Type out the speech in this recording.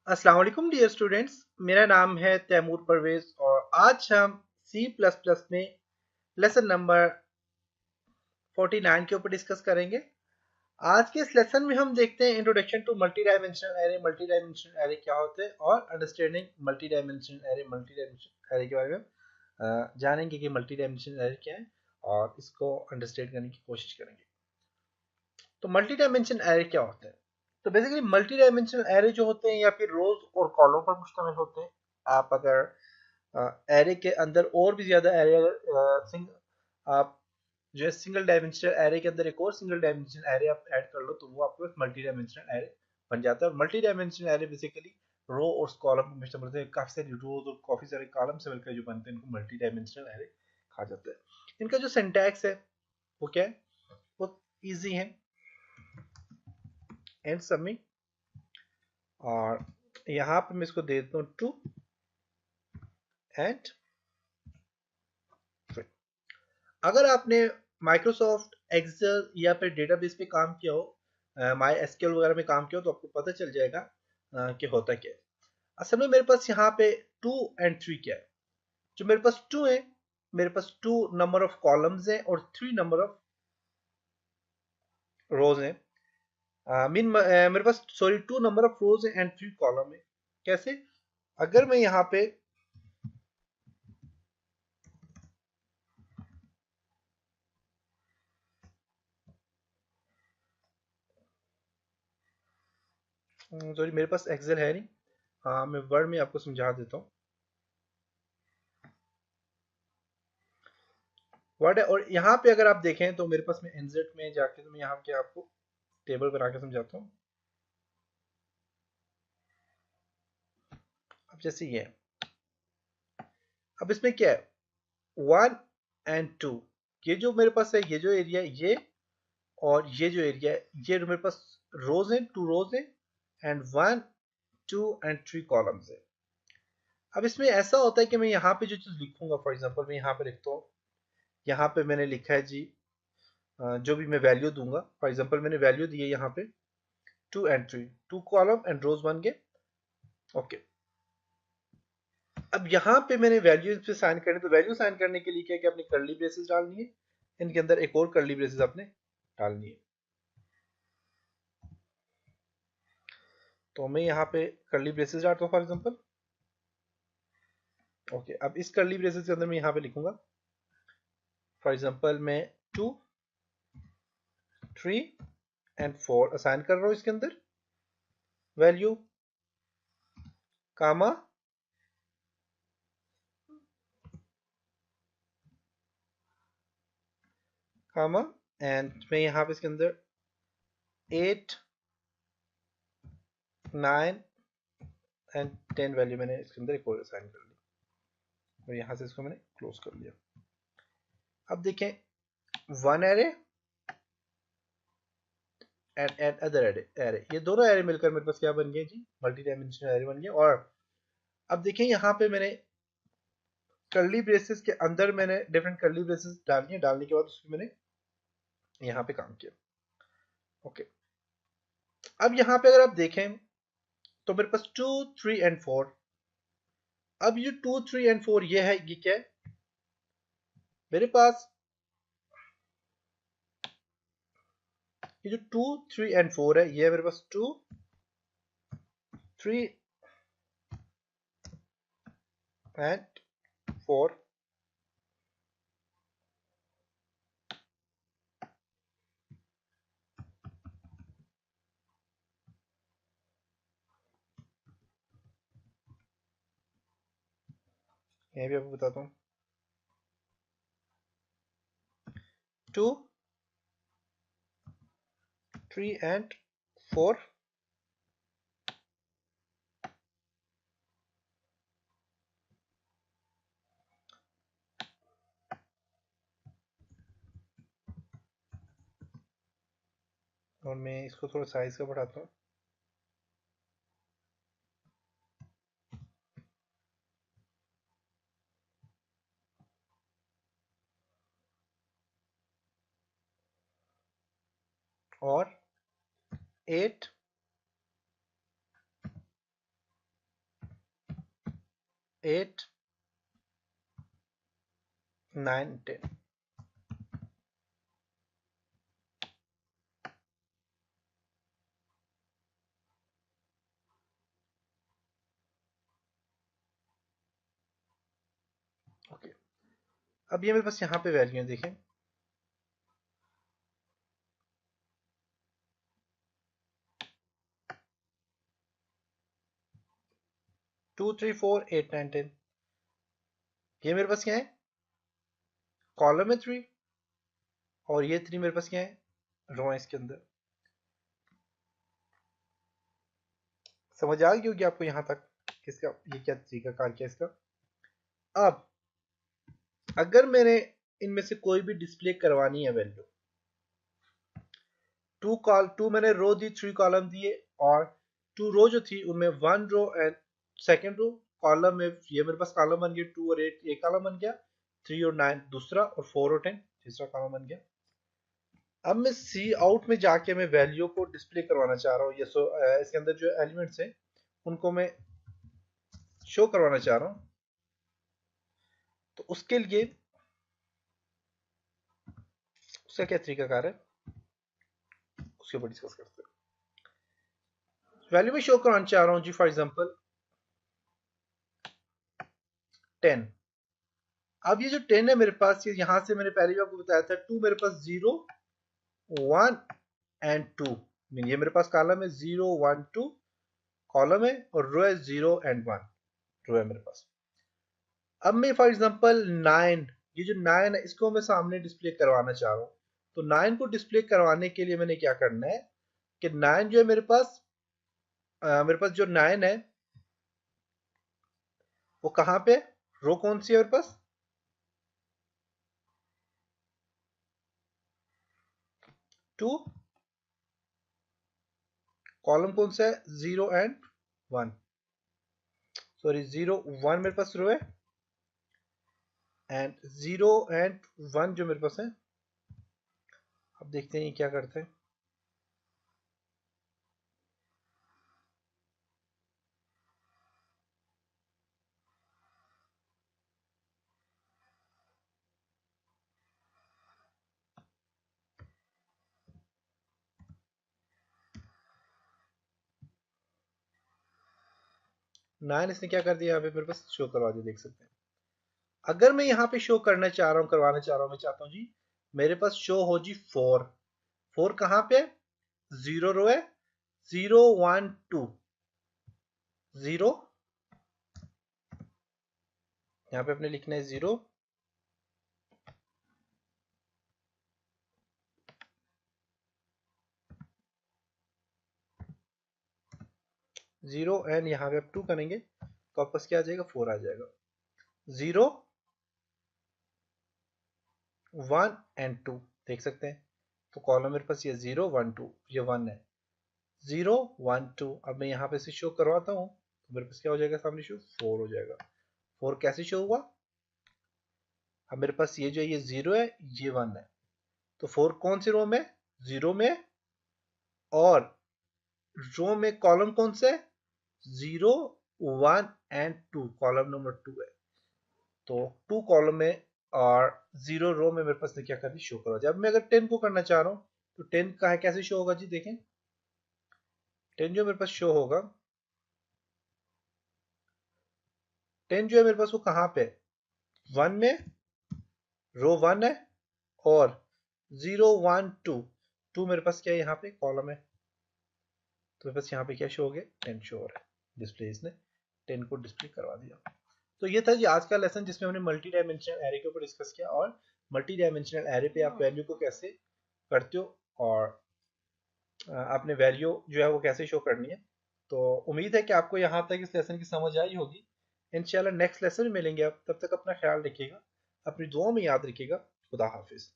अस्सलाम वालेकुम dear students. मेरा नाम है तैमूर परवेज और आज हम सी प्लस प्लस में लेसन नंबर 49 के ऊपर डिस्कस करेंगे। आज के इस लेसन में हम देखते हैं introduction to multi dimensional array, multi dimensional array क्या होते हैं और understanding multi dimensional array, multi dimensional array के बारे में जानेंगे कि मल्टी डायमेंशनल एरे क्या है और इसको अंडरस्टैंड करने की कोशिश करेंगे। तो मल्टी डायमेंशनल एरे क्या होते हैं? तो बेसिकली मल्टी डायमेंशनल एरे जो होते हैं या फिर रोज और कॉलम पर मुश्तमिल होते हैं। आप अगर एरे के अंदर और भी ज्यादा एरे आप जो है सिंगल डायमेंशनल एरे के अंदर एक और सिंगल डायमेंशनल एरे आप ऐड कर लो तो वो आपके पास मल्टी डायमेंशनल एरे बन जाता है। मल्टी डायमेंशनल एरे बेसिकली रो और कॉलम पर मुश्तमिल होते हैं। काफी सारी रोज और काफी सारे कॉलम से मिलकर जो बनते हैं इनको मल्टी डायमेंशनल एरे कहा जाता है। इनका जो सिंटैक्स है वो क्या है, वो इजी है एंड सबमिट। और यहाँ पे मैं इसको दे देता हूँ टू एंड थ्री। अगर आपने माइक्रोसॉफ्ट एक्सेल या फिर डेटाबेस पे काम किया हो, माई एसक्यूएल वगैरह में काम किया हो तो आपको पता चल जाएगा कि होता क्या है। असल में मेरे पास यहाँ पे टू एंड थ्री क्या है। जो मेरे पास टू है, मेरे पास टू नंबर ऑफ कॉलम्स है और थ्री नंबर ऑफ रोज है। मेरे पास sorry two number of rows है एंड थ्री कॉलम है। कैसे? अगर मैं यहाँ पे सॉरी मेरे पास एक्सेल है नहीं, हाँ मैं वर्ड में आपको समझा देता हूँ। वर्ड है और यहाँ पे अगर आप देखें तो मेरे पास में एनजेड में जाके तो मैं यहाँ के आपको टेबल बना के समझाता हूँ। अब जैसे ये है, अब इसमें क्या है, वन एंड टू, ये जो मेरे पास है, ये जो एरिया है ये और ये जो एरिया है, ये मेरे पास रोज है, टू रोज है and one two and three columns है। अब इसमें ऐसा होता है कि मैं यहाँ पे जो चीज लिखूंगा, फॉर एग्जांपल मैं यहाँ पे लिखता हूँ, यहाँ पे मैंने लिखा है जी, जो भी मैं वैल्यू दूंगा, फॉर एग्जांपल मैंने वैल्यू दी है यहाँ पे two and three, two column and rows बन गए। ओके, अब यहाँ पे मैंने वैल्यू पे साइन करनी, तो वैल्यू साइन करने के लिए क्या है कि अपनी कर्ली ब्रेसेस डालनी है, इनके अंदर एक और कर्ली ब्रेसेस आपने डालनी है। तो मैं यहाँ पे कर्ली ब्रेसेस डालता हूँ फॉर एग्जांपल। ओके, अब इस कर्ली ब्रेसेस के अंदर मैं यहाँ पे लिखूंगा फॉर एग्जांपल मैं two, three and four assign कर रहा हूँ इसके अंदर वैल्यू, कामा कामा एंड मैं यहाँ पे इसके अंदर eight, nine and ten value मैंने इसके अंदर एक और असाइन कर ली और यहाँ से इसको मैंने क्लोज कर लिया। अब देखें, one array and other array, ये दोनों एरे मिलकर मेरे पास क्या बन गए जी, मल्टी डायमेंशनल एरे बन गया। और अब देखिए यहाँ पे मैंने कर्ली ब्रेसेस के अंदर मैंने डिफरेंट कर्ली ब्रेसेस डालनी है, डालने के बाद उसमें मैंने यहाँ पे काम किया। ओके, अब यहाँ पे अगर आप देखें तो मेरे पास टू, थ्री एंड फोर। अब ये टू, थ्री एंड फोर ये है, ये क्या है मेरे पास, ये जो टू, थ्री एंड फोर है ये है मेरे पास टू, थ्री एंड फोर। ये भी आपको बताता हूँ, टू, थ्री एंड फोर। और मैं इसको थोड़ा साइज का बढ़ाता हूँ, और एट, 8 9 10। ओके, अब ये मेरे पास यहाँ पे वैल्यू है, देखें 2 3 4 8 9 10। ये मेरे पास क्या है, कॉलम है 3, और ये 3 मेरे पास क्या है, रो है इसके अंदर। समझ आ गई होगी आपको यहाँ तक इसका ये क्या तरीका कार किया इसका। अब अगर मैंने इनमें से कोई भी डिस्प्ले करवानी है वैल्यू, टू मैंने रो दी, 3 कॉलम दिए, और 2 रो जो थी उनमें 1 row and second row column में, ये मेरे पास कॉलम बन गया 2 और 8 एक कॉलम बन गया, 3 और 9 दूसरा, और 4 और 10 तीसरा कॉलम बन गया। अब मैं सी आउट में जाके मैं वैल्यू को डिस्प्ले करवाना चाह रहा हूँ, ये इसके अंदर जो एलिमेंट्स हैं उनको मैं शो करवाना चाह रहा हूँ। तो उसके लिए उसका क्या तरीकाकार है उसके ऊपर डिस्कस करते हैं। वैल्यू में शो करवाना चाह रहा हूँ जी, फॉर एग्जांपल 10। अब ये जो 10 है मेरे पास, ये यहां से मैंने पहले भी आपको बताया था, 2 मेरे पास 0 1 एंड 2, ये मेरे पास कॉलम है 0 1 2 कॉलम है, और रो है 0 एंड 1 रो है मेरे पास। अब मैं फॉर एग्जांपल 9, ये जो 9 है इसको मैं सामने डिस्प्ले करवाना चाह रहा हूँ। तो 9 को डिस्प्ले करवाने के लिए मैंने क्या करना है कि 9 जो है मेरे पास जो 9 है वो कहां पे, रो कौन सी है मेरे पास, 2, कॉलम कौन सा है 0 एंड 1, सॉरी 0 1 मेरे पास रो है, एंड 0 एंड 1 जो मेरे पास है। अब देखते हैं ये क्या करते हैं। 9 इसने क्या कर दिया, यहाँ पे मेरे पास शो करवा दिया, देख सकते हैं। अगर मैं यहाँ पे शो करना चाह रहा हूँ, करवाना चाह रहा हूँ, मैं चाहता हूँ जी मेरे पास शो हो जी 4। 4 कहाँ पे, 0 रो है, 0 1 2 0, यहाँ पे अपने लिखना है 0 0, एंड यहाँ पे आप 2 करेंगे तो आपस क्या आ जाएगा, 4 आ जाएगा। 0 1 एंड 2 देख सकते हैं। तो कॉलम मेरे पास ये 0 1 2, ये 1 है, 0 1 2। अब मैं यहाँ पे से शो करवाता हूँ तो मेरे पास क्या हो जाएगा, सामने शो 4 हो जाएगा। 4 कैसे शो हुआ, अब मेरे पास ये जो ये 0 है, ये 1 है, तो 4 कौन सी रो में, 0 में, और रो में कॉलम कौन सा है, 0 1 एंड 2, कॉलम नंबर 2 है। तो 2 कॉलम में और 0 रो में मेरे पास ने क्या कर दी, शो करा। जब मैं अगर 10 को करना चाह रहा हूँ तो 10 का है कैसे शो होगा जी, देखें 10 जो मेरे पास शो होगा, 10 जो है मेरे पास वो कहाँ पे, 1 में, रो 1 है, और 0 1 2 2 मेरे पास क्या है, यहाँ पे कॉलम है, तो मेरे पास यहाँ पे क्या शो हो गया, 10 शो हो रहा है। डिस्प्ले इसने 10 को डिस्प्ले करवा दिया। तो ये था जी आज का लेसन, जिसमें हमने मल्टी डायमेंशनल एरे के ऊपर डिस्कस किया, और मल्टी डायमेंशनल एरे पे आप वैल्यू को कैसे करते हो, और आपने वैल्यू जो है वो कैसे शो करनी है। तो उम्मीद है कि आपको यहाँ तक इस लेसन की समझ आई होगी। इंशाल्लाह नेक्स्ट लेसन में मिलेंगे। आप तब तक अपना ख्याल रखिएगा, अपनी दुआओं में याद रखिएगा। खुदा हाफिज।